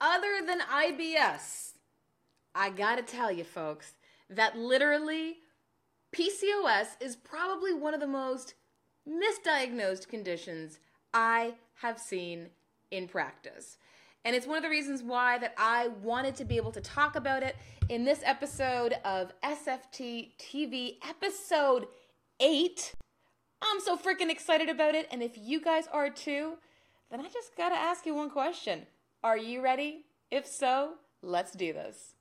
Other than IBS, I gotta tell you folks that literally PCOS is probably one of the most misdiagnosed conditions I have seen in practice. And it's one of the reasons why that I wanted to be able to talk about it in this episode of SFT TV, episode 8. I'm so freaking excited about it. And if you guys are too, then I just gotta ask you one question. Are you ready? If so, let's do this.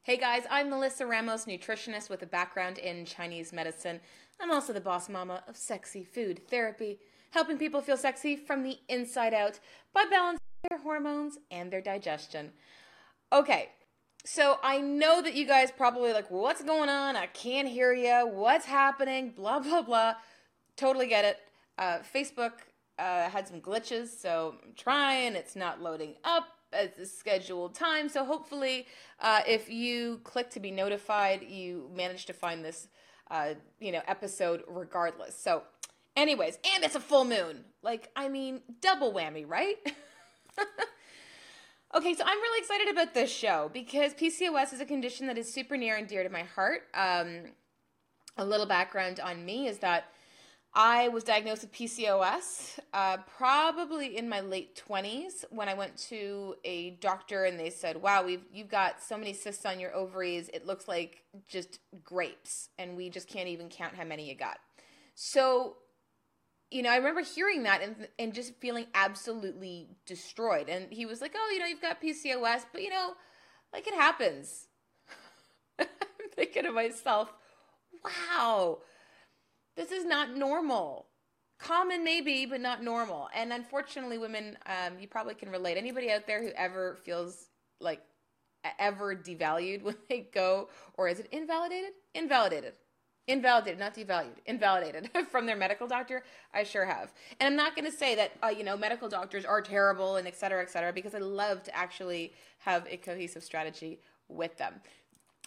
Hey guys, I'm Melissa Ramos, nutritionist with a background in Chinese medicine. I'm also the boss mama of sexy food therapy, helping people feel sexy from the inside out by balancing their hormones and their digestion. Okay, so I know that you guys probably like, what's going on? I can't hear you. What's happening? Blah, blah, blah. Totally get it. Facebook had some glitches, so I'm trying. It's not loading up at the scheduled time. So hopefully, if you click to be notified, you manage to find this, episode regardless. So anyways, and it's a full moon. Like, I mean, double whammy, right? Okay, so I'm really excited about this show because PCOS is a condition that is super near and dear to my heart. A little background on me is that I was diagnosed with PCOS probably in my late 20s when I went to a doctor and they said, wow, you've got so many cysts on your ovaries, it looks like just grapes, and we just can't even count how many you got. So, I remember hearing that and just feeling absolutely destroyed. And he was like, oh, you've got PCOS, but, like it happens. I'm thinking to myself, wow. This is not normal. Common maybe, but not normal. And unfortunately, women, you probably can relate. Anybody out there who ever feels like ever devalued when they go, or is it invalidated? Invalidated, not devalued. Invalidated from their medical doctor. I sure have. And I'm not going to say that, medical doctors are terrible and et cetera, because I love to actually have a cohesive strategy with them.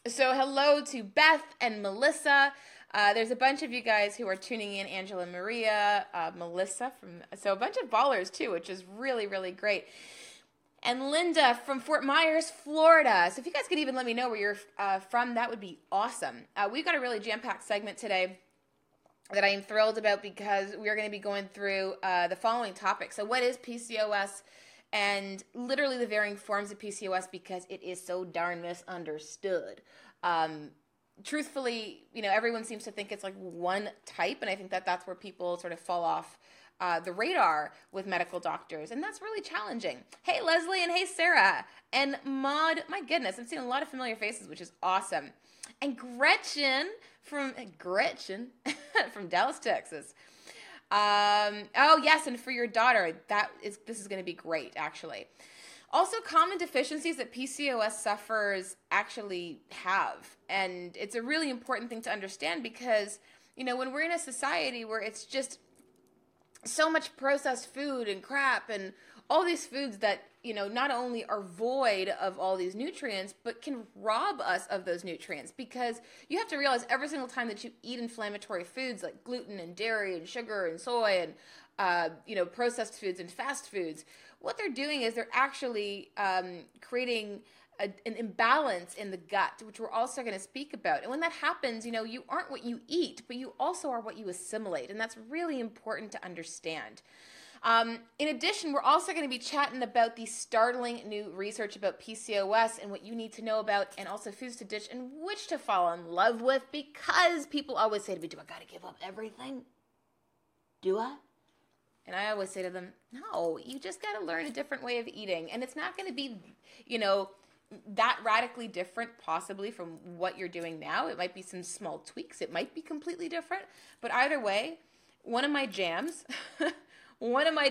So hello to Beth and Melissa. There's a bunch of you guys who are tuning in, Angela, Maria, Melissa, so a bunch of ballers too, which is really, really great. And Linda from Fort Myers, Florida. So if you guys could even let me know where you're from, that would be awesome. We've got a really jam-packed segment today that I am thrilled about because we are going to be going through the following topics. So what is PCOS? And literally the varying forms of PCOS because it is so darn misunderstood. Truthfully, everyone seems to think it's like one type, and I think that that's where people sort of fall off the radar with medical doctors, and that's really challenging. Hey, Leslie, and hey, Sarah, and Maud. My goodness, I'm seeing a lot of familiar faces, which is awesome. And Gretchen from Dallas, Texas. Oh yes, and for your daughter, this is going to be great, actually. Also, common deficiencies that PCOS sufferers actually have, and it's a really important thing to understand because when we're in a society where it's just so much processed food and crap and all these foods that, not only are void of all these nutrients, but can rob us of those nutrients, because you have to realize every single time that you eat inflammatory foods like gluten and dairy and sugar and soy and, processed foods and fast foods, what they're doing is they're actually creating an imbalance in the gut, which we're also going to speak about. And when that happens, you aren't what you eat, but you also are what you assimilate. And that's really important to understand. In addition, we're also going to be chatting about the startling new research about PCOS and what you need to know about, and also foods to ditch and which to fall in love with, because people always say to me, do I got to give up everything? Do I? And I always say to them, no, you just got to learn a different way of eating. And it's not going to be, that radically different possibly from what you're doing now. It might be some small tweaks. It might be completely different. But either way, one of my jams, one of my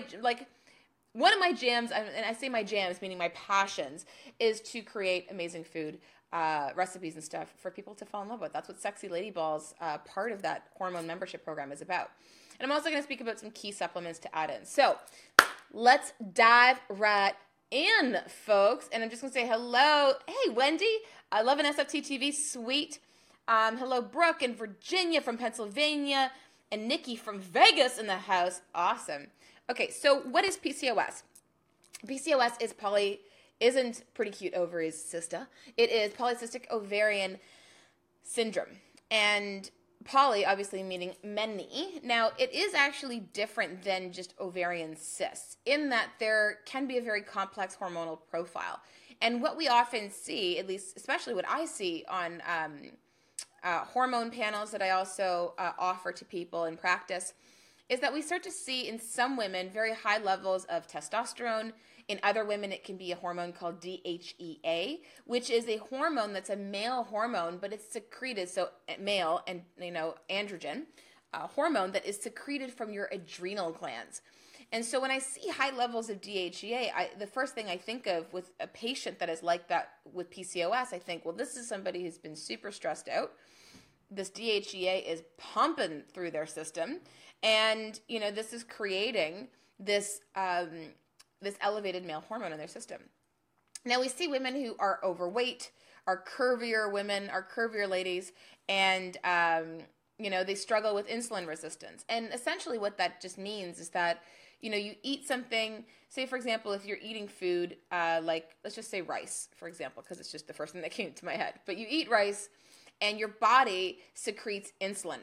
jams, and I say my jams, meaning my passions, is to create amazing food recipes and stuff for people to fall in love with. That's what Sexy Lady Balls, part of that hormone membership program, is about. And I'm also going to speak about some key supplements to add in. So let's dive right in, folks. And I'm just going to say hello. Hey, Wendy. I love an SFT TV. Sweet. Hello, Brooke in Virginia from Pennsylvania. And Nikki from Vegas in the house. Awesome. Okay, so what is PCOS? PCOS isn't pretty cute ovaries, sister. It is Polycystic Ovarian Syndrome. And poly, obviously, meaning many. Now, it is actually different than just ovarian cysts in that there can be a very complex hormonal profile. And what we often see, at least especially what I see on hormone panels that I also offer to people in practice, is that we start to see in some women very high levels of testosterone. In other women, it can be a hormone called DHEA, which is a hormone that's a male hormone, but it's secreted, so male and, androgen, hormone that is secreted from your adrenal glands. And so when I see high levels of DHEA, the first thing I think of with a patient that is like that with PCOS, I think, well, this is somebody who's been super stressed out. This DHEA is pumping through their system, and, this is creating this this elevated male hormone in their system. Now, we see women who are overweight, are curvier women, are curvier ladies, and, they struggle with insulin resistance. And essentially what that just means is that, you eat something, say, for example, if you're eating food, like, let's just say rice, for example, because it's just the first thing that came to my head. But you eat rice, and your body secretes insulin.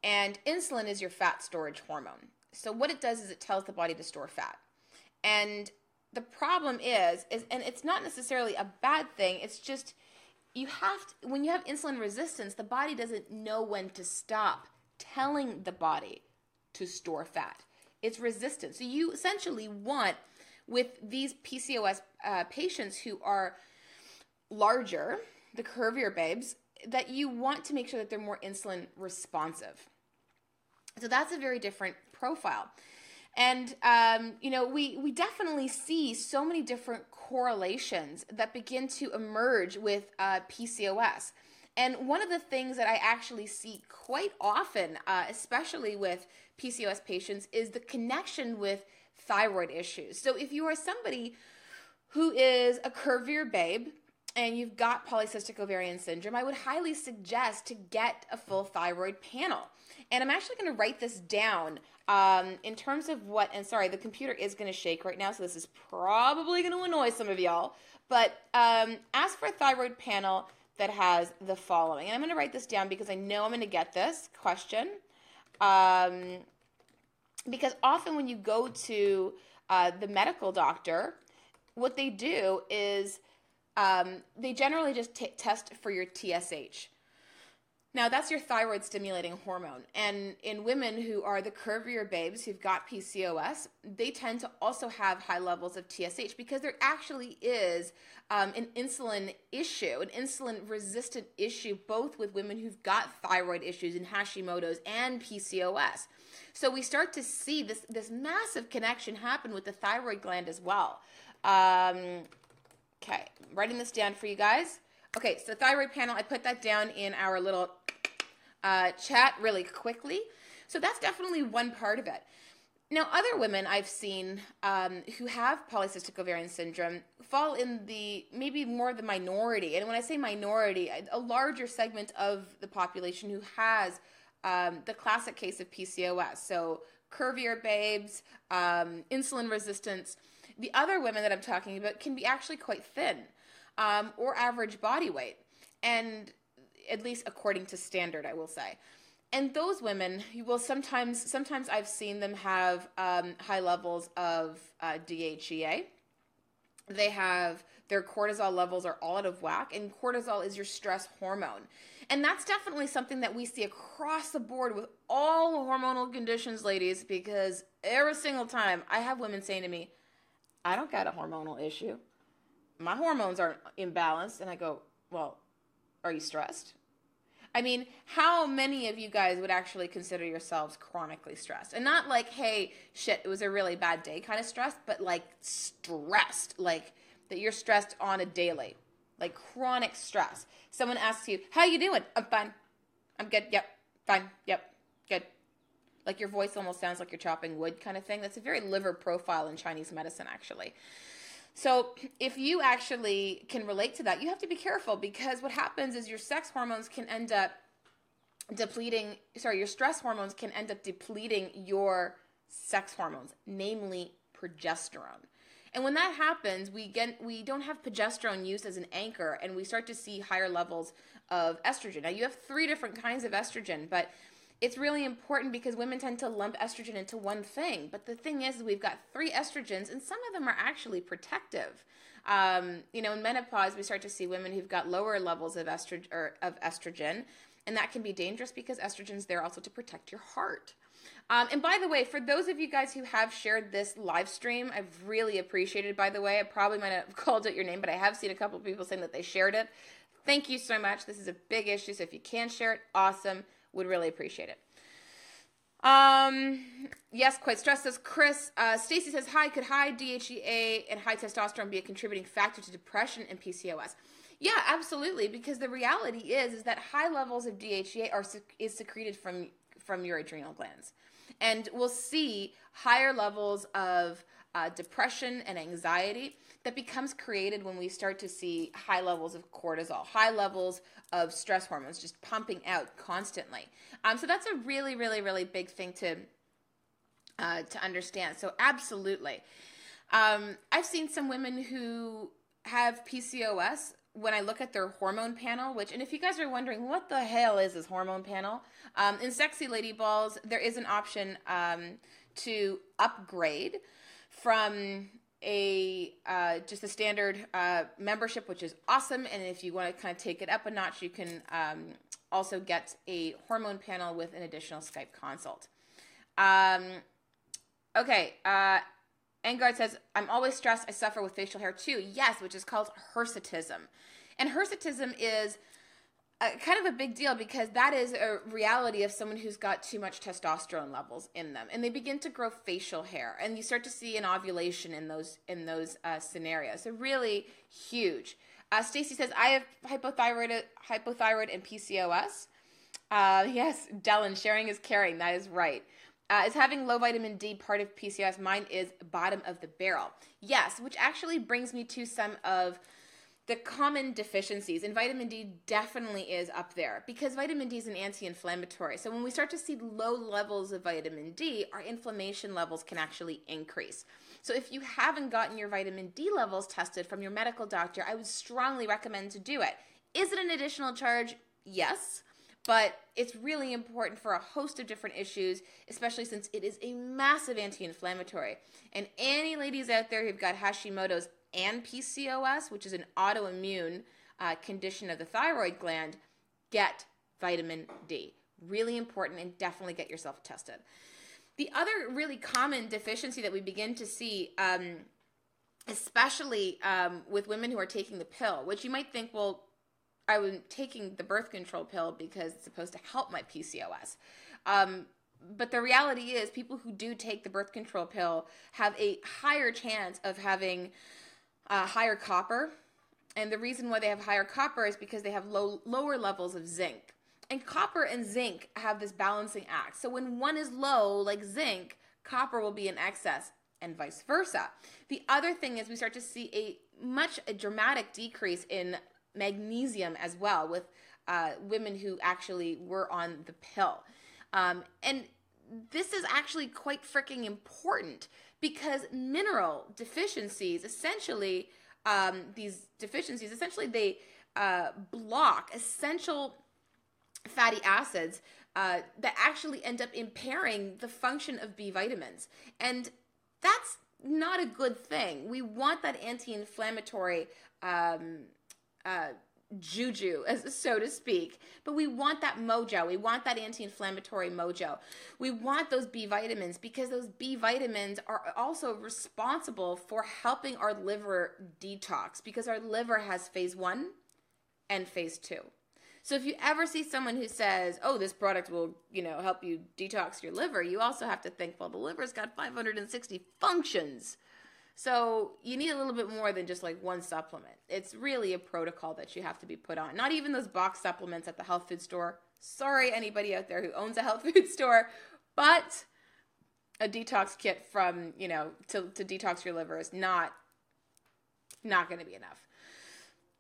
And insulin is your fat storage hormone. So what it does is it tells the body to store fat. And the problem is, and it's not necessarily a bad thing, it's just when you have insulin resistance, the body doesn't know when to stop telling the body to store fat. It's resistant. So you essentially want, with these PCOS patients who are larger, the curvier babes, that you want to make sure that they're more insulin responsive. So that's a very different profile. And, we definitely see so many different correlations that begin to emerge with PCOS. And one of the things that I actually see quite often, especially with PCOS patients, is the connection with thyroid issues. So if you are somebody who is a curvier babe and you've got polycystic ovarian syndrome, I would highly suggest to get a full thyroid panel. And I'm actually going to write this down in terms of what, and sorry, the computer is going to shake right now, so this is probably going to annoy some of y'all, but ask for a thyroid panel that has the following. And I'm going to write this down because I know I'm going to get this question. Because often when you go to the medical doctor, what they do is they generally just test for your TSH. Now, that's your thyroid stimulating hormone. And in women who are the curvier babes who've got PCOS, they tend to also have high levels of TSH because there actually is an insulin issue, an insulin resistant issue, both with women who've got thyroid issues and Hashimoto's and PCOS. So we start to see this massive connection happen with the thyroid gland as well. Okay, I'm writing this down for you guys. Okay, so thyroid panel, I put that down in our little chat really quickly. So that's definitely one part of it. Now, other women I've seen who have polycystic ovarian syndrome fall in the maybe more the minority. And when I say minority, a larger segment of the population who has the classic case of PCOS. So curvier babes, insulin resistance. The other women that I'm talking about can be actually quite thin or average body weight. And at least according to standard, I will say. And those women, you will sometimes I've seen them have high levels of DHEA. They have their cortisol levels are all out of whack, and cortisol is your stress hormone. And that's definitely something that we see across the board with all hormonal conditions, ladies, because every single time I have women saying to me, I don't got a hormonal issue. My hormones aren't imbalanced. And I go, well, are you stressed? I mean, how many of you guys would actually consider yourselves chronically stressed? And not like, hey, shit, it was a really bad day kind of stressed, but like stressed, like that you're stressed on a daily, like chronic stress. Someone asks you, how you doing? I'm fine. I'm good. Yep. Fine. Yep. Good. Like your voice almost sounds like you're chopping wood kind of thing. That's a very liver profile in Chinese medicine, actually. So if you actually can relate to that, you have to be careful, because what happens is your sex hormones can end up depleting, your stress hormones can end up depleting your sex hormones, namely progesterone. And when that happens, we don't have progesterone used as an anchor, and we start to see higher levels of estrogen. Now you have 3 different kinds of estrogen, but it's really important because women tend to lump estrogen into one thing. But the thing is we've got 3 estrogens, and some of them are actually protective. In menopause, we start to see women who've got lower levels of estrogen, and that can be dangerous because estrogen's there also to protect your heart. And by the way, for those of you guys who have shared this live stream, I've really appreciated it, by the way. I probably might have called out your name, but I have seen a couple of people saying that they shared it. Thank you so much. This is a big issue, so if you can share it, awesome. Would really appreciate it. Yes, quite stressed, says Chris. Stacy says, hi, could high DHEA and high testosterone be a contributing factor to depression and PCOS? Yeah, absolutely, because the reality is that high levels of DHEA is secreted from your adrenal glands. And we'll see higher levels of depression and anxiety that becomes created when we start to see high levels of cortisol, high levels of stress hormones just pumping out constantly. So that's a really, really, really big thing to understand. So absolutely. I've seen some women who have PCOS when I look at their hormone panel, and if you guys are wondering what the hell is this hormone panel, in Sexy Lady Balls, there is an option to upgrade from just a standard membership, which is awesome. And if you want to kind of take it up a notch, you can also get a hormone panel with an additional Skype consult. Okay. Engard says, I'm always stressed. I suffer with facial hair too. Yes, which is called hirsutism. And hirsutism is kind of a big deal because that is a reality of someone who's got too much testosterone levels in them, and they begin to grow facial hair, and you start to see an ovulation in those scenarios. So really huge. Stacy says, I have hypothyroid and PCOS. Yes, Dylan, sharing is caring. That is right. Is having low vitamin D part of PCOS? Mine is bottom of the barrel. Yes, which actually brings me to some of the common deficiencies. And vitamin D definitely is up there because vitamin D is an anti-inflammatory. So when we start to see low levels of vitamin D, our inflammation levels can actually increase. So if you haven't gotten your vitamin D levels tested from your medical doctor, I would strongly recommend to do it. Is it an additional charge? Yes. But it's really important for a host of different issues, especially since it is a massive anti-inflammatory. And any ladies out there who've got Hashimoto's and PCOS, which is an autoimmune condition of the thyroid gland, get vitamin D. Really important, and definitely get yourself tested. The other really common deficiency that we begin to see, especially with women who are taking the pill, which you might think, well, I was taking the birth control pill because it's supposed to help my PCOS. But the reality is people who do take the birth control pill have a higher chance of having higher copper. And the reason why they have higher copper is because they have lower levels of zinc. And copper and zinc have this balancing act. So when one is low, like zinc, copper will be in excess, and vice versa. The other thing is we start to see a dramatic decrease in magnesium as well with women who actually were on the pill. And this is actually quite freaking important because mineral deficiencies, essentially, they block essential fatty acids that actually end up impairing the function of B vitamins. And that's not a good thing. We want that anti-inflammatory juju, so to speak, but we want that mojo. We want that anti-inflammatory mojo. We want those B vitamins because those B vitamins are also responsible for helping our liver detox because our liver has phase 1 and phase 2. So if you ever see someone who says, oh, this product will, help you detox your liver, you also have to think, well, the liver's got 560 functions. So you need a little bit more than just like one supplement. It's really a protocol that you have to be put on. Not even those box supplements at the health food store. Sorry, anybody out there who owns a health food store, but a detox kit from, to detox your liver is not going to be enough.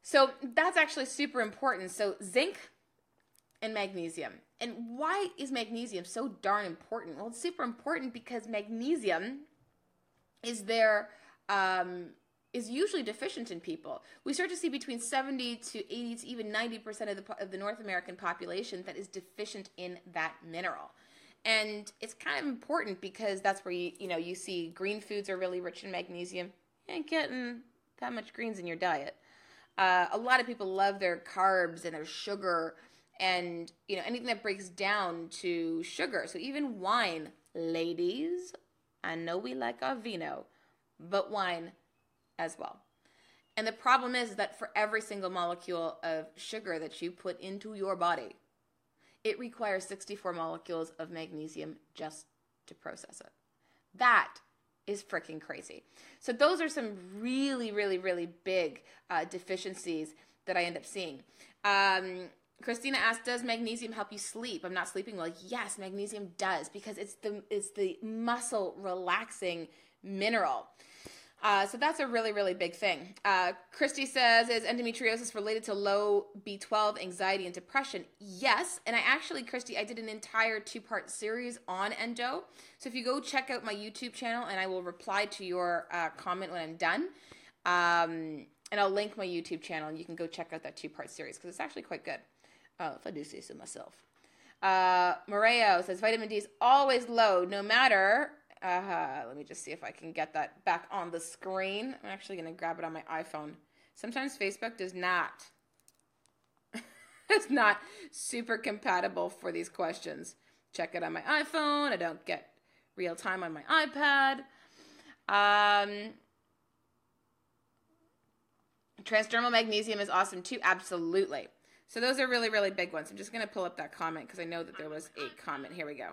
So that's actually super important. So zinc and magnesium. And why is magnesium so darn important? Well, it's super important because magnesium is usually deficient in people. We start to see between 70 to 80 to even 90% of the North American population that is deficient in that mineral. And it's kind of important because that's where you see green foods are really rich in magnesium. You ain't getting that much greens in your diet. A lot of people love their carbs and their sugar and, anything that breaks down to sugar. So even wine, ladies, I know we like our vino, but wine as well. And the problem is that for every single molecule of sugar that you put into your body, it requires 64 molecules of magnesium just to process it. That is freaking crazy. So those are some really, really, really big deficiencies that I end up seeing. Christina asked, does magnesium help you sleep? I'm not sleeping well. Yes, magnesium does because it's the muscle relaxing mineral. So that's a really, really big thing. Christy says, is endometriosis related to low B12, anxiety, and depression? Yes. And Christy, I did an entire 2-part series on endo. So if you go check out my YouTube channel, and I will reply to your comment when I'm done. And I'll link my YouTube channel, and you can go check out that 2-part series because it's actually quite good. If I do say so myself. Moreo says, vitamin D is always low, no matter... let me just see if I can get that back on the screen. I'm actually going to grab it on my iPhone. Sometimes Facebook does not. It's not super compatible for these questions. Check it on my iPhone. I don't get real time on my iPad. Transdermal magnesium is awesome too. Absolutely. So those are really, really big ones. I'm just going to pull up that comment because I know that there was a comment. Here we go.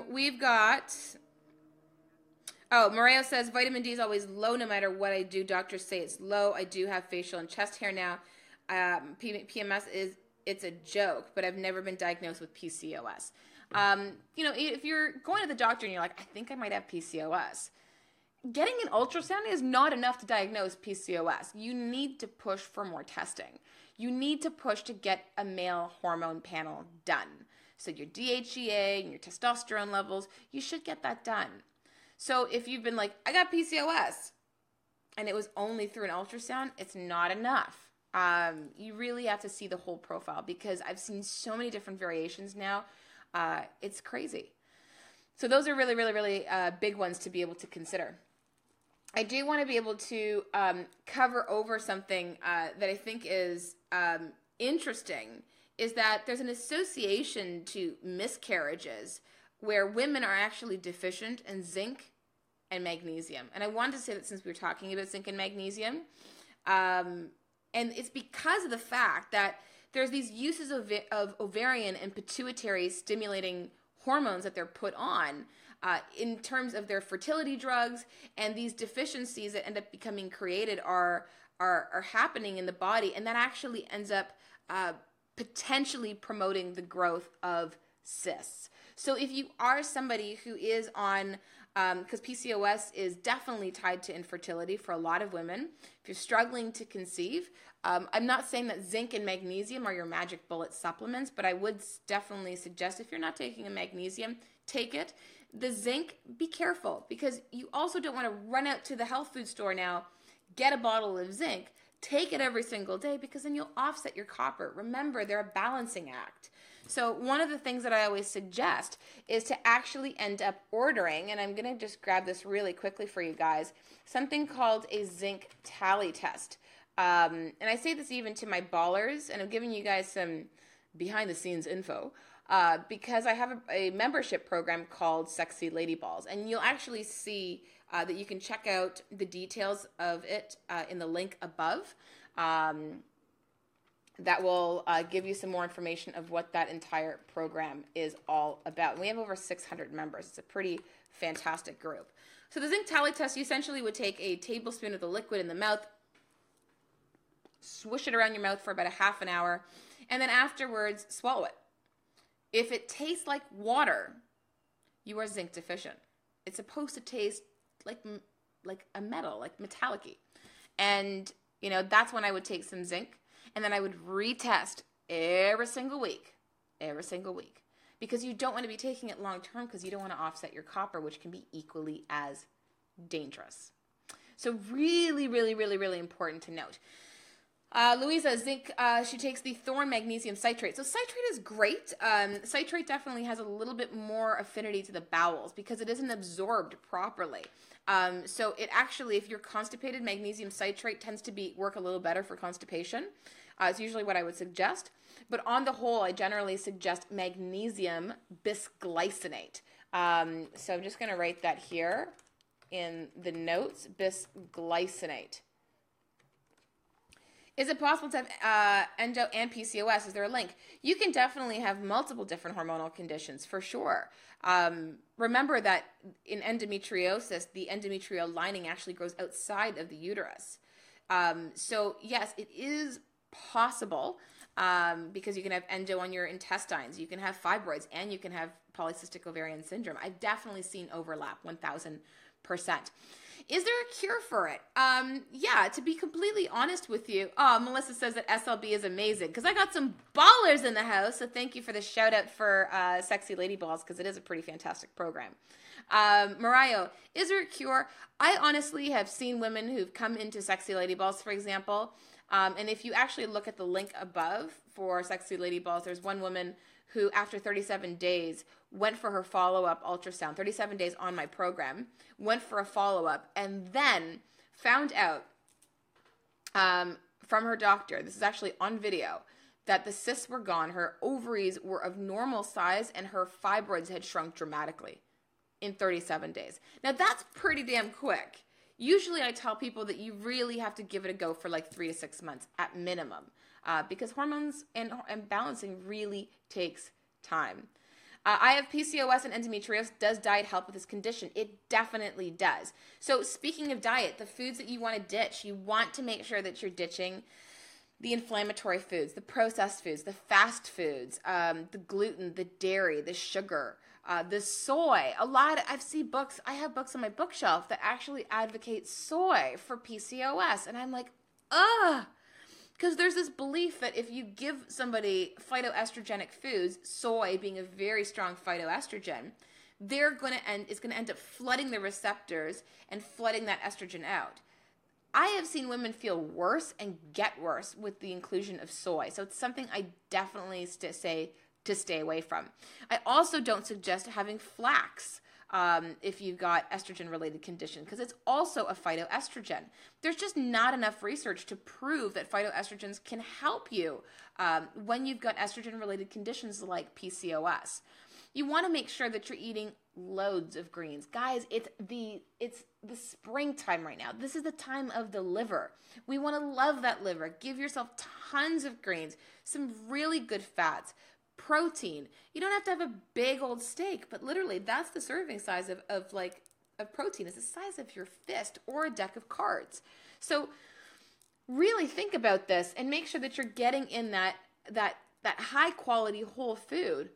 We've got, Mario says, vitamin D is always low no matter what I do. Doctors say it's low. I do have facial and chest hair now. PMS it's a joke, but I've never been diagnosed with PCOS. If you're going to the doctor and you're like, I think I might have PCOS, getting an ultrasound is not enough to diagnose PCOS. You need to push for more testing. You need to push to get a male hormone panel done. So your DHEA and your testosterone levels, you should get that done. So if you've been like, I got PCOS, and it was only through an ultrasound, it's not enough. You really have to see the whole profile because I've seen so many different variations now. It's crazy. So those are really, really, really big ones to be able to consider. I do want to be able to cover over something that I think is interesting, is that there's an association to miscarriages where women are actually deficient in zinc and magnesium. And I wanted to say that since we were talking about zinc and magnesium, and it's because of the fact that there's these uses of ovarian and pituitary stimulating hormones that they're put on in terms of their fertility drugs, and these deficiencies that end up becoming created are happening in the body, and that actually ends up potentially promoting the growth of cysts. So if you are somebody who is on, because PCOS is definitely tied to infertility for a lot of women, if you're struggling to conceive, I'm not saying that zinc and magnesium are your magic bullet supplements, but I would definitely suggest if you're not taking a magnesium, take it. The zinc, be careful, because you also don't want to run out to the health food store now, get a bottle of zinc, take it every single day, because then you'll offset your copper. Remember, they're a balancing act. So one of the things that I always suggest is to actually end up ordering, and I'm going to just grab this really quickly for you guys, something called a zinc tally test. And I say this even to my ballers, and I'm giving you guys some behind-the-scenes info, because I have a membership program called Sexy Lady Balls, and you'll actually see that you can check out the details of it in the link above. That will give you some more information of what that entire program is all about. And we have over 600 members. It's a pretty fantastic group. So the zinc tally test, you essentially would take a tablespoon of the liquid in the mouth, swish it around your mouth for about a half an hour, and then afterwards swallow it. If it tastes like water, you are zinc deficient. It's supposed to taste like a metal, like metallic-y. And, you know, that's when I would take some zinc. And then I would retest every single week, because you don't want to be taking it long term, because you don't want to offset your copper, which can be equally as dangerous. So really, really, really, really important to note. Louisa, zinc, she takes the Thorn magnesium citrate. So citrate is great. Citrate definitely has a little bit more affinity to the bowels because it isn't absorbed properly. So it actually, if you're constipated, magnesium citrate tends to work a little better for constipation. It's usually what I would suggest. But on the whole, I generally suggest magnesium bisglycinate. So I'm just going to write that here in the notes, bisglycinate. Is it possible to have endo and PCOS? Is there a link? You can definitely have multiple different hormonal conditions, for sure. Remember that in endometriosis, the endometrial lining actually grows outside of the uterus. So yes, it is possible, because you can have endo on your intestines, you can have fibroids, and you can have polycystic ovarian syndrome. I've definitely seen overlap, 1000%. Is there a cure for it? Yeah, to be completely honest with you, Melissa says that SLB is amazing, because I got some ballers in the house, so thank you for the shout out for Sexy Lady Balls, because it is a pretty fantastic program. Mariah, is there a cure? I honestly have seen women who've come into Sexy Lady Balls, for example, and if you actually look at the link above for Sexy Lady Balls, there's one woman who after 37 days went for her follow-up ultrasound, 37 days on my program, went for a follow-up, and then found out from her doctor, this is actually on video, that the cysts were gone, her ovaries were of normal size, and her fibroids had shrunk dramatically in 37 days. Now, that's pretty damn quick. Usually I tell people that you really have to give it a go for like 3 to 6 months at minimum, because hormones and balancing really takes time. I have PCOS and endometriosis. Does diet help with this condition? It definitely does. So speaking of diet, the foods that you want to ditch, you want to make sure that you're ditching the inflammatory foods, the processed foods, the fast foods, the gluten, the dairy, the sugar, the soy. I have books on my bookshelf that actually advocate soy for PCOS. And I'm like, ugh. Because there's this belief that if you give somebody phytoestrogenic foods, soy being a very strong phytoestrogen, it's going to end up flooding the receptors and flooding that estrogen out. I have seen women feel worse and get worse with the inclusion of soy. So it's something I definitely say to stay away from. I also don't suggest having flax if you've got estrogen-related condition, because it's also a phytoestrogen. There's just not enough research to prove that phytoestrogens can help you when you've got estrogen-related conditions like PCOS. You want to make sure that you're eating loads of greens. Guys, it's the springtime right now. This is the time of the liver. We want to love that liver. Give yourself tons of greens, some really good fats, protein. You don't have to have a big old steak, but literally that's the serving size of protein. It's the size of your fist or a deck of cards. So really think about this and make sure that you're getting in that that high quality whole food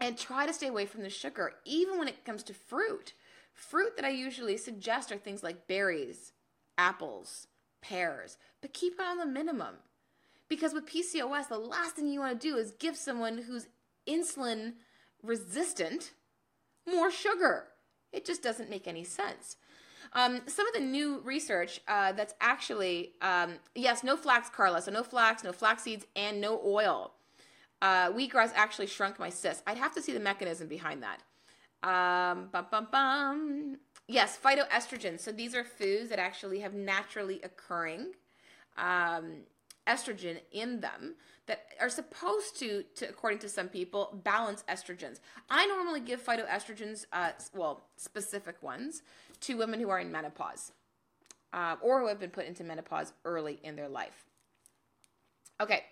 and try to stay away from the sugar, even when it comes to fruit. Fruit that I usually suggest are things like berries, apples, pears, but keep it on the minimum. Because with PCOS, the last thing you want to do is give someone who's insulin resistant more sugar. It just doesn't make any sense. Some of the new research that's actually, yes, no flax, Carla. So no flax seeds, and no oil. Wheatgrass actually shrunk my cysts. I'd have to see the mechanism behind that. Yes, phytoestrogens. So these are foods that actually have naturally occurring estrogen in them that are supposed to, according to some people, balance estrogens. I normally give phytoestrogens, specific ones, to women who are in menopause or who have been put into menopause early in their life. Okay.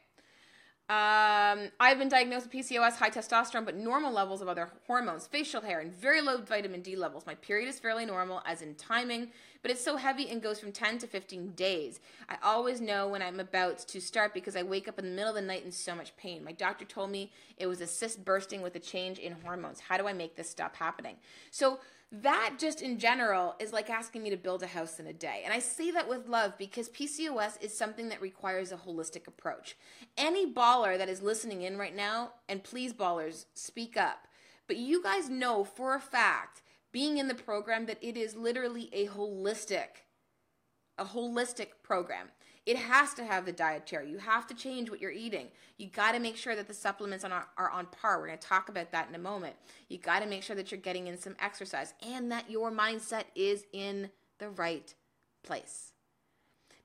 I've been diagnosed with PCOS, high testosterone, but normal levels of other hormones, facial hair, and very low vitamin D levels. My period is fairly normal, as in timing, but it's so heavy and goes from 10 to 15 days. I always know when I'm about to start because I wake up in the middle of the night in so much pain. My doctor told me it was a cyst bursting with a change in hormones. How do I make this stop happening? So that just in general is like asking me to build a house in a day. And I say that with love because PCOS is something that requires a holistic approach. Any baller that is listening in right now, and please ballers, speak up. But you guys know for a fact, being in the program, that it is literally a holistic program. It has to have the dietary. You have to change what you're eating. You got to make sure that the supplements are on par. We're going to talk about that in a moment. You got to make sure that you're getting in some exercise and that your mindset is in the right place.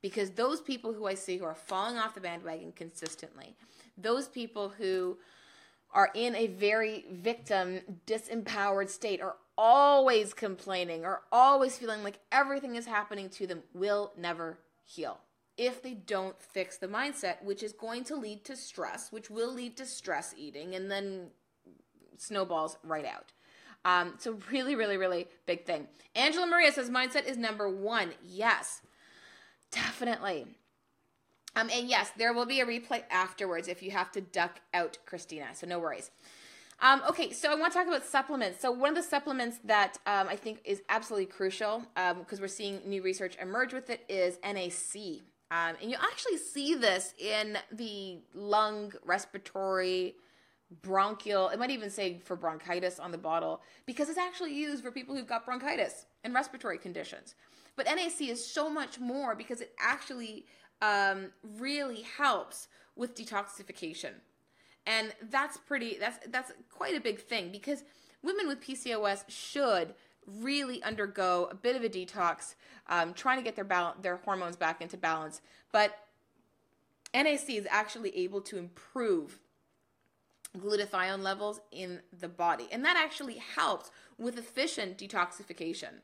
Because those people who I see who are falling off the bandwagon consistently, those people who are in a very victim, disempowered state, are always complaining, or always feeling like everything is happening to them, will never heal if they don't fix the mindset, which is going to lead to stress, which will lead to stress eating, and then snowballs right out. So really, really, really big thing. Angela Maria says mindset is number one. Yes, definitely. And yes, there will be a replay afterwards if you have to duck out, Christina, so no worries. Okay, so I want to talk about supplements. So one of the supplements that I think is absolutely crucial, because we're seeing new research emerge with it, is NAC. And you actually see this in the lung, respiratory, bronchial, it might even say for bronchitis on the bottle, because it's actually used for people who've got bronchitis and respiratory conditions. But NAC is so much more because it actually really helps with detoxification. And that's quite a big thing, because women with PCOS should really undergo a bit of a detox, trying to get their hormones back into balance. But NAC is actually able to improve glutathione levels in the body, and that actually helps with efficient detoxification.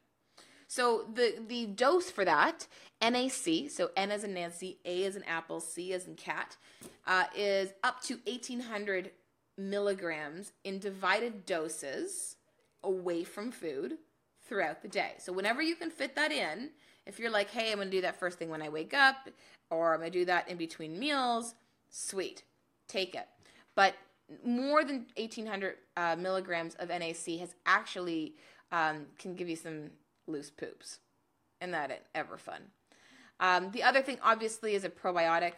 So the dose for that, NAC, so N as in Nancy, A as in apple, C as in cat, is up to 1,800 milligrams in divided doses away from food throughout the day. So whenever you can fit that in, if you're like, hey, I'm going to do that first thing when I wake up, or I'm going to do that in between meals, sweet, take it. But more than 1,800 milligrams of NAC has actually can give you some loose poops, and that ain't ever fun. The other thing, obviously, is a probiotic,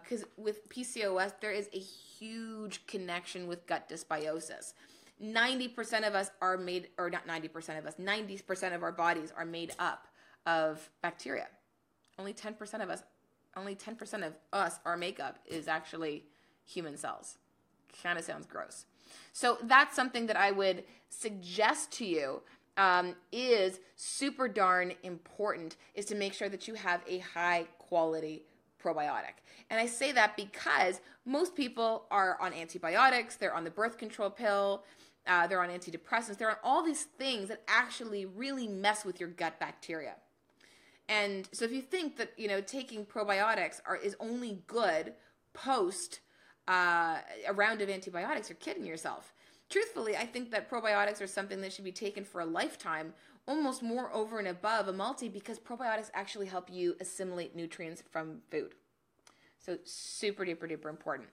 because with PCOS, there is a huge connection with gut dysbiosis. 90% of us are made, or not 90% of us, 90% of our bodies are made up of bacteria. Only 10% of us, our makeup, is actually human cells. Kind of sounds gross. So that's something that I would suggest to you, is super darn important, is to make sure that you have a high quality probiotic. And I say that because most people are on antibiotics, they're on the birth control pill, they're on antidepressants, they're on all these things that actually really mess with your gut bacteria. And so if you think that, taking probiotics is only good post a round of antibiotics, you're kidding yourself. Truthfully, I think that probiotics are something that should be taken for a lifetime, almost more over and above a multi, because probiotics actually help you assimilate nutrients from food. So super duper duper important.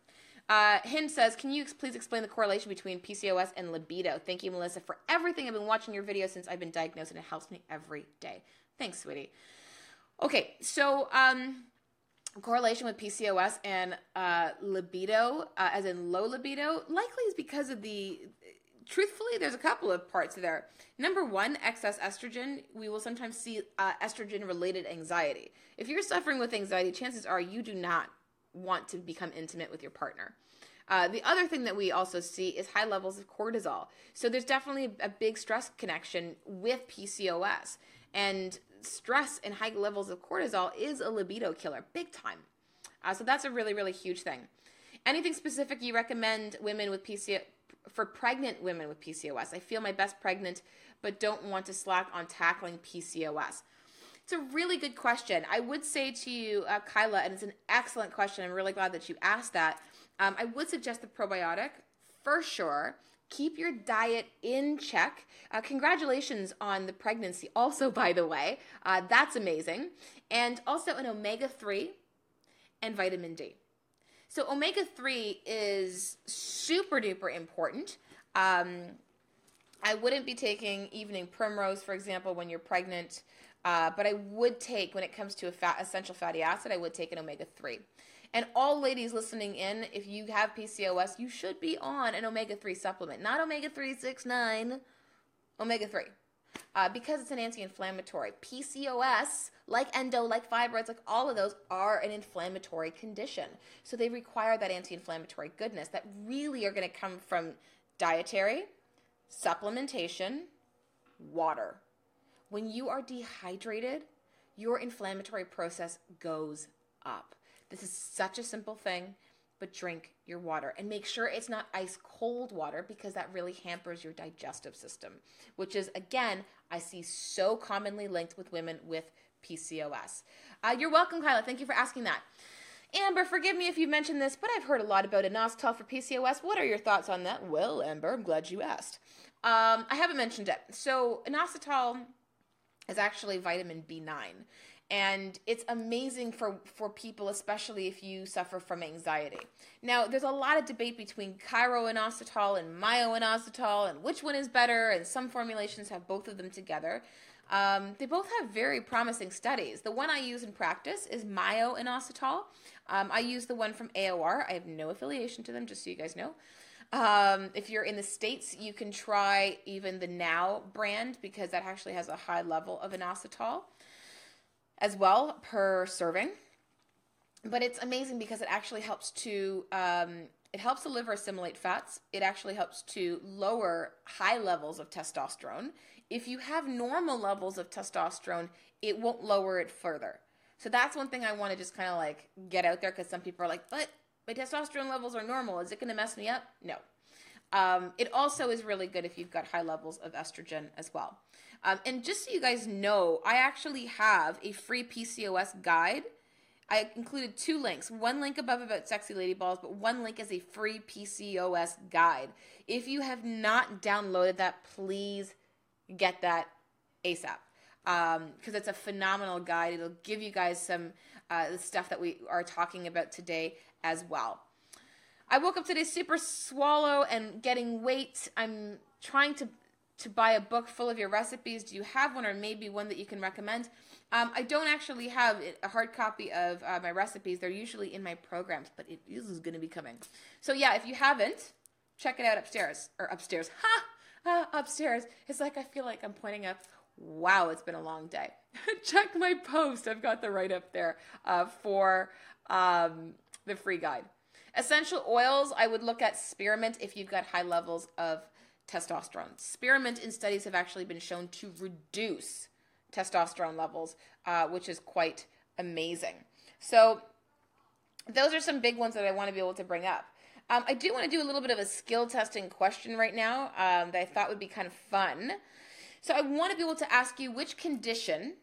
Hind says, can you please explain the correlation between PCOS and libido? Thank you, Melissa, for everything. I've been watching your videos since I've been diagnosed, and it helps me every day. Thanks, sweetie. Okay, so correlation with PCOS and libido, as in low libido, likely is because of truthfully, there's a couple of parts there. Number one, excess estrogen. We will sometimes see estrogen-related anxiety. If you're suffering with anxiety, chances are you do not want to become intimate with your partner. The other thing that we also see is high levels of cortisol. So there's definitely a big stress connection with PCOS. And stress and high levels of cortisol is a libido killer, big time. So that's a really, really huge thing. Anything specific you recommend women with PCOS? For pregnant women with PCOS, I feel my best pregnant, but don't want to slack on tackling PCOS. It's a really good question. I would say to you, Kyla, and it's an excellent question. I'm really glad that you asked that. I would suggest the probiotic for sure. Keep your diet in check. Congratulations on the pregnancy also, by the way. That's amazing. And also an omega-3 and vitamin D. So omega-3 is super duper important. I wouldn't be taking evening primrose, for example, when you're pregnant, but I would take, when it comes to essential fatty acid, I would take an omega-3. And all ladies listening in, if you have PCOS, you should be on an omega-3 supplement, not omega-3, 6, 9, omega-3. Because it's an anti-inflammatory. PCOS, like endo, like fibroids, like all of those are an inflammatory condition. So they require that anti-inflammatory goodness that really are going to come from dietary, supplementation, water. When you are dehydrated, your inflammatory process goes up. This is such a simple thing, but drink your water and make sure it's not ice cold water because that really hampers your digestive system, which is, again, I see so commonly linked with women with PCOS. You're welcome, Kyla. Thank you for asking that. Amber, forgive me if you've mentioned this, but I've heard a lot about inositol for PCOS. What are your thoughts on that? Well, Amber, I'm glad you asked. I haven't mentioned it. So inositol is actually vitamin B9. And it's amazing for people, especially if you suffer from anxiety. Now, there's a lot of debate between chiroinositol and myoinositol and which one is better, and some formulations have both of them together. They both have very promising studies. The one I use in practice is myoinositol. I use the one from AOR. I have no affiliation to them, just so you guys know. If you're in the States, you can try even the Now brand because that actually has a high level of inositol as well per serving. But it's amazing because it actually helps to, it helps the liver assimilate fats. It actually helps to lower high levels of testosterone. If you have normal levels of testosterone, it won't lower it further. So that's one thing I want to just kind of like get out there, because some people are like, but my testosterone levels are normal. Is it going to mess me up? No. It also is really good if you've got high levels of estrogen as well. And just so you guys know, I actually have a free PCOS guide. I included 2 links. One link above about sexy lady balls, but one link is a free PCOS guide. If you have not downloaded that, please get that ASAP. Because it's a phenomenal guide. It'll give you guys some the stuff that we are talking about today as well. I woke up today super swallow and getting weight. I'm trying to buy a book full of your recipes. Do you have one, or maybe one that you can recommend? I don't actually have a hard copy of my recipes. They're usually in my programs, but it is going to be coming. So yeah, if you haven't, check it out upstairs. Or upstairs. Upstairs. It's like I feel like I'm pointing up. Wow, it's been a long day. Check my post. I've got the write-up there for the free guide. Essential oils, I would look at spearmint if you've got high levels of testosterone. Spearmint in studies have actually been shown to reduce testosterone levels, which is quite amazing. So those are some big ones that I want to be able to bring up. I do want to do a little bit of a skill testing question right now that I thought would be kind of fun. So I want to be able to ask you which condition,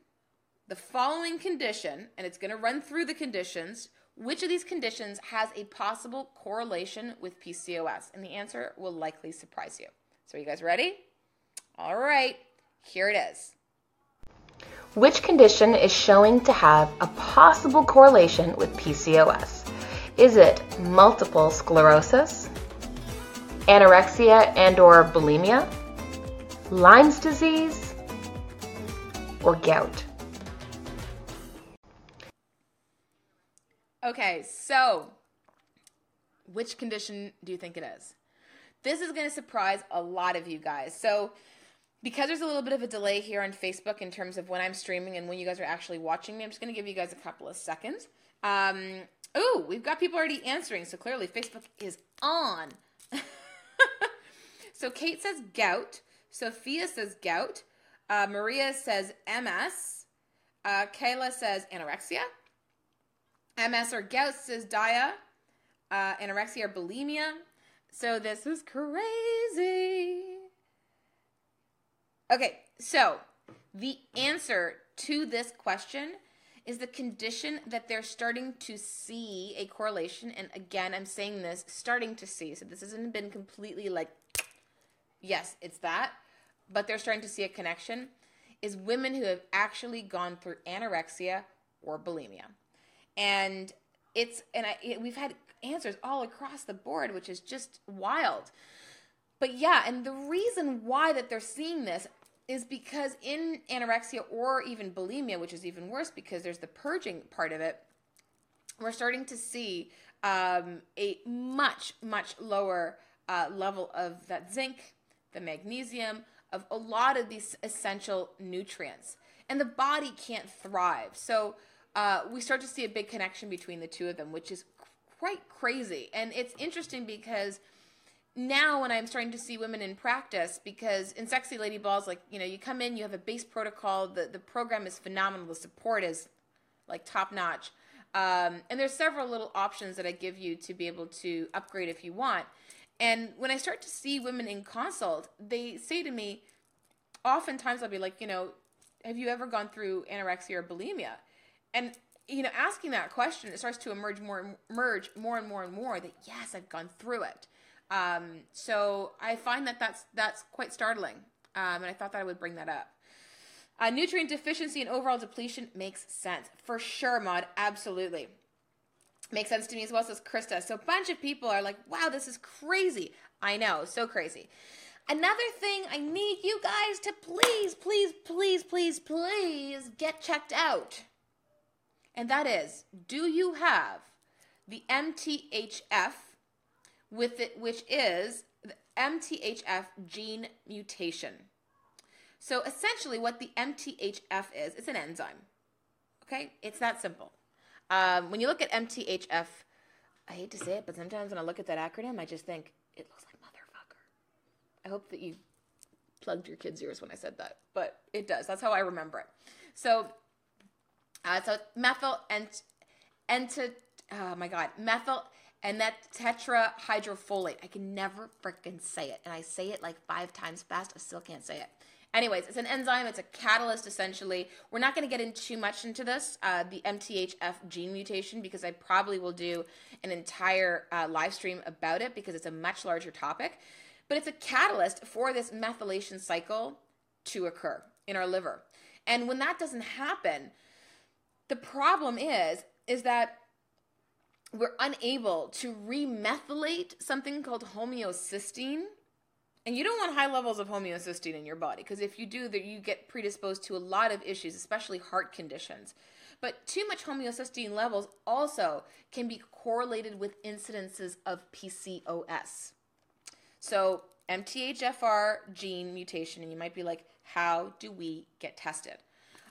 the following condition, and it's going to run through the conditions, which of these conditions has a possible correlation with PCOS? And the answer will likely surprise you. So are you guys ready? All right, here it is. Which condition is showing to have a possible correlation with PCOS? Is it multiple sclerosis, anorexia and/or bulimia, Lyme's disease, or gout? Okay, so which condition do you think it is? This is going to surprise a lot of you guys. So because there's a little bit of a delay here on Facebook in terms of when I'm streaming and when you guys are actually watching me, I'm just going to give you guys a couple of seconds. We've got people already answering, so clearly Facebook is on. So Kate says gout. Sophia says gout. Maria says MS. Kayla says anorexia. MS or gout says dia. Anorexia or bulimia. So this is crazy. Okay, so the answer to this question is the condition that they're starting to see a correlation. And again, I'm saying this, starting to see. So this hasn't been completely like, yes, it's that. But they're starting to see a connection, is women who have actually gone through anorexia or bulimia. And we've had answers all across the board, which is just wild. But yeah, and the reason why that they're seeing this is because in anorexia or even bulimia, which is even worse because there's the purging part of it, we're starting to see a much, much lower level of that zinc, the magnesium, of a lot of these essential nutrients. And the body can't thrive. So we start to see a big connection between the two of them, which is quite crazy. And it's interesting because now when I'm starting to see women in practice, because in Sexy Lady Balls, like, you know, you come in, you have a base protocol, the program is phenomenal, the support is like top notch. And there's several little options that I give you to be able to upgrade if you want. And when I start to see women in consult, they say to me, oftentimes I'll be like, you know, have you ever gone through anorexia or bulimia? And, you know, asking that question, it starts to emerge more and more that, yes, I've gone through it. So I find that that's quite startling. And I thought that I would bring that up. Nutrient deficiency and overall depletion makes sense. For sure, Maud. Absolutely. Makes sense to me as well, says Krista. So a bunch of people are like, wow, this is crazy. I know, so crazy. Another thing I need you guys to please get checked out. And that is, do you have the MTHF with it, which is the MTHF gene mutation? So essentially what the MTHF is, it's an enzyme. Okay? It's that simple. When you look at MTHF, I hate to say it, but sometimes when I look at that acronym, I just think, it looks like motherfucker. I hope that you plugged your kids' ears when I said that, but it does. That's how I remember it. So methyl and that tetrahydrofolate. I can never frickin' say it. And I say it like 5 times fast. I still can't say it. Anyways, it's an enzyme. It's a catalyst, essentially. We're not going to get too much into this, the MTHF gene mutation, because I probably will do an entire live stream about it because it's a much larger topic. But it's a catalyst for this methylation cycle to occur in our liver. And when that doesn't happen, the problem is that we're unable to remethylate something called homeocysteine. And you don't want high levels of homeocysteine in your body, because if you do, that you get predisposed to a lot of issues, especially heart conditions. But too much homeocysteine levels also can be correlated with incidences of PCOS. So MTHFR gene mutation, and you might be like, how do we get tested?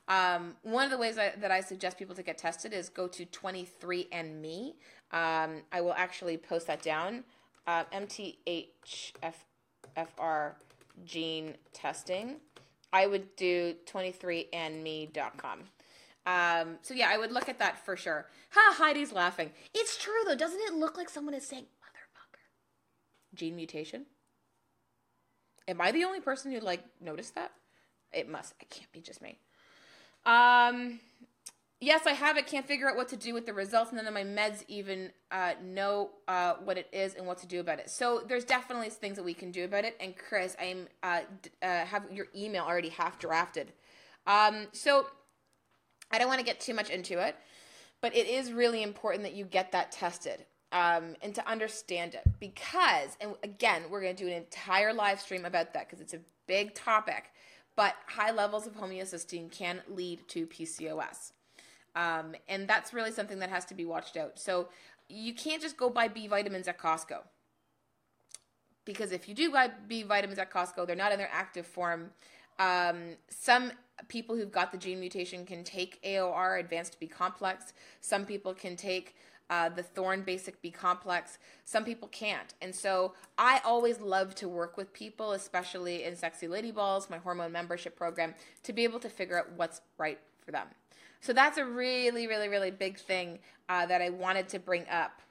One of the ways that I suggest people to get tested is go to 23andMe. I will actually post that down. MTHFR gene testing. I would do 23andme.com. So yeah, I would look at that for sure. Heidi's laughing. It's true though. Doesn't it look like someone is saying, motherfucker? Gene mutation? Am I the only person who noticed that? It must. It can't be just me. Yes, I have it. Can't figure out what to do with the results. None of my meds even know what it is and what to do about it. So there's definitely things that we can do about it. And Chris, I have your email already half drafted. So I don't want to get too much into it, but it is really important that you get that tested. and to understand it. Because, and again, we're going to do an entire live stream about that because it's a big topic, but high levels of homocysteine can lead to PCOS. And that's really something that has to be watched out. So you can't just go buy B vitamins at Costco. Because if you do buy B vitamins at Costco, they're not in their active form. Some people who've got the gene mutation can take AOR, Advanced B Complex. Some people can take the Thorne Basic B Complex. Some people can't. And so I always love to work with people, especially in Sexy Lady Balls, my hormone membership program, to be able to figure out what's right for them. So that's a really, really, really big thing that I wanted to bring up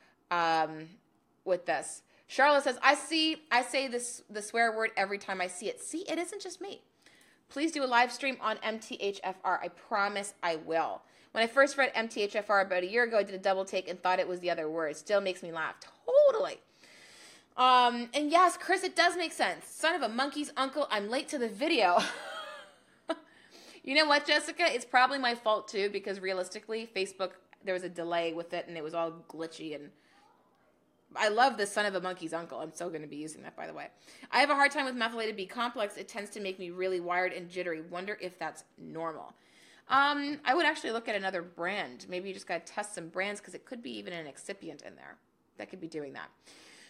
with this. Charlotte says, I say the swear word every time I see it. See, it isn't just me. Please do a live stream on MTHFR. I promise I will. When I first read MTHFR about a year ago, I did a double take and thought it was the other word. It still makes me laugh. Totally. And yes, Chris, it does make sense. Son of a monkey's uncle, I'm late to the video. You know what, Jessica? It's probably my fault too, because realistically, Facebook, there was a delay with it and it was all glitchy. And I love the son of a monkey's uncle. I'm still going to be using that, by the way. I have a hard time with methylated B complex. It tends to make me really wired and jittery. Wonder if that's normal. I would actually look at another brand. Maybe you just got to test some brands because it could be even an excipient in there that could be doing that.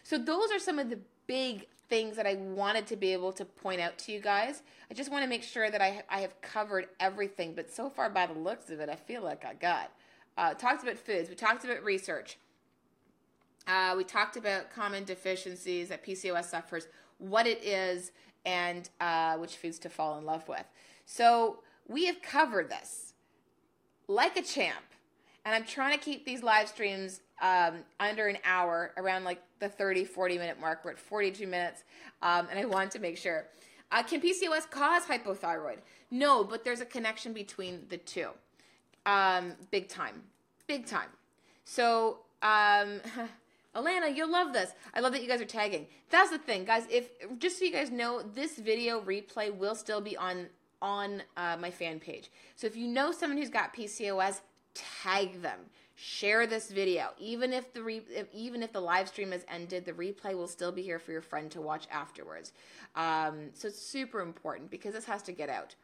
So those are some of the big things that I wanted to be able to point out to you guys. I just want to make sure that I have covered everything. But so far, by the looks of it, I feel like I got. Talked about foods. We talked about research. We talked about common deficiencies that PCOS suffers, what it is, and which foods to fall in love with. So we have covered this like a champ. And I'm trying to keep these live streams under an hour, around like the 30, 40-minute mark. We're at 42 minutes, and I want to make sure. Can PCOS cause hypothyroid? No, but there's a connection between the two. Big time. Big time. So, Alana, you'll love this. I love that you guys are tagging. That's the thing, guys. If just so you guys know, this video replay will still be on my fan page. So if you know someone who's got PCOS, tag them. Share this video. Even if the live stream has ended, the replay will still be here for your friend to watch afterwards. So it's super important because this has to get out.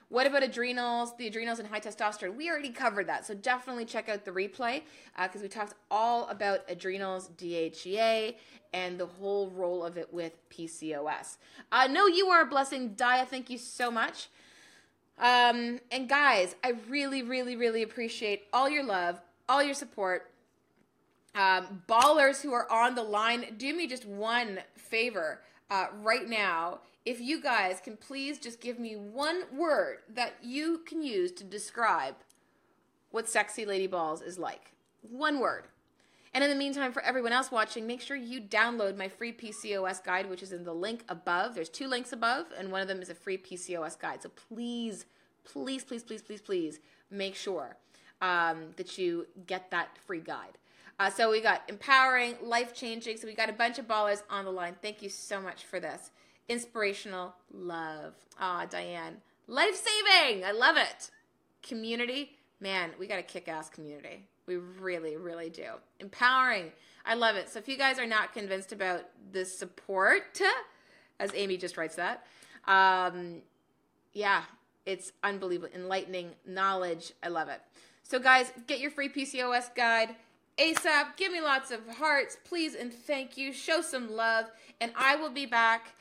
What about adrenals? The adrenals and high testosterone. We already covered that. So definitely check out the replay because we talked all about adrenals, DHEA, and the whole role of it with PCOS. No, you are a blessing, Dia. Thank you so much. And guys, I really, really, really appreciate all your love, all your support. Ballers who are on the line, do me just one favor right now. If you guys can please just give me one word that you can use to describe what Sexy Lady Balls is like. One word. And in the meantime, for everyone else watching, make sure you download my free PCOS guide, which is in the link above. There's 2 links above, and one of them is a free PCOS guide. So please, please, please, please, please, please make sure that you get that free guide. So we got empowering, life-changing. So we got a bunch of ballers on the line. Thank you so much for this. Inspirational, love. Diane. Life-saving. I love it. Community. Man, we got a kick-ass community. We really, really do. Empowering. I love it. So if you guys are not convinced about the support, as Amy just writes that, yeah, it's unbelievable. Enlightening knowledge. I love it. So guys, get your free PCOS guide ASAP. Give me lots of hearts, please, and thank you. Show some love, and I will be back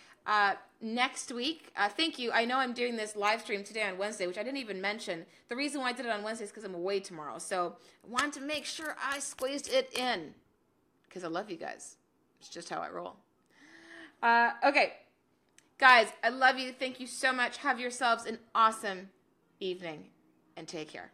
next week. Thank you. I know I'm doing this live stream today on Wednesday, which I didn't even mention. The reason why I did it on Wednesday is because I'm away tomorrow. So I wanted to make sure I squeezed it in because I love you guys. It's just how I roll. Okay. Guys, I love you. Thank you so much. Have yourselves an awesome evening and take care.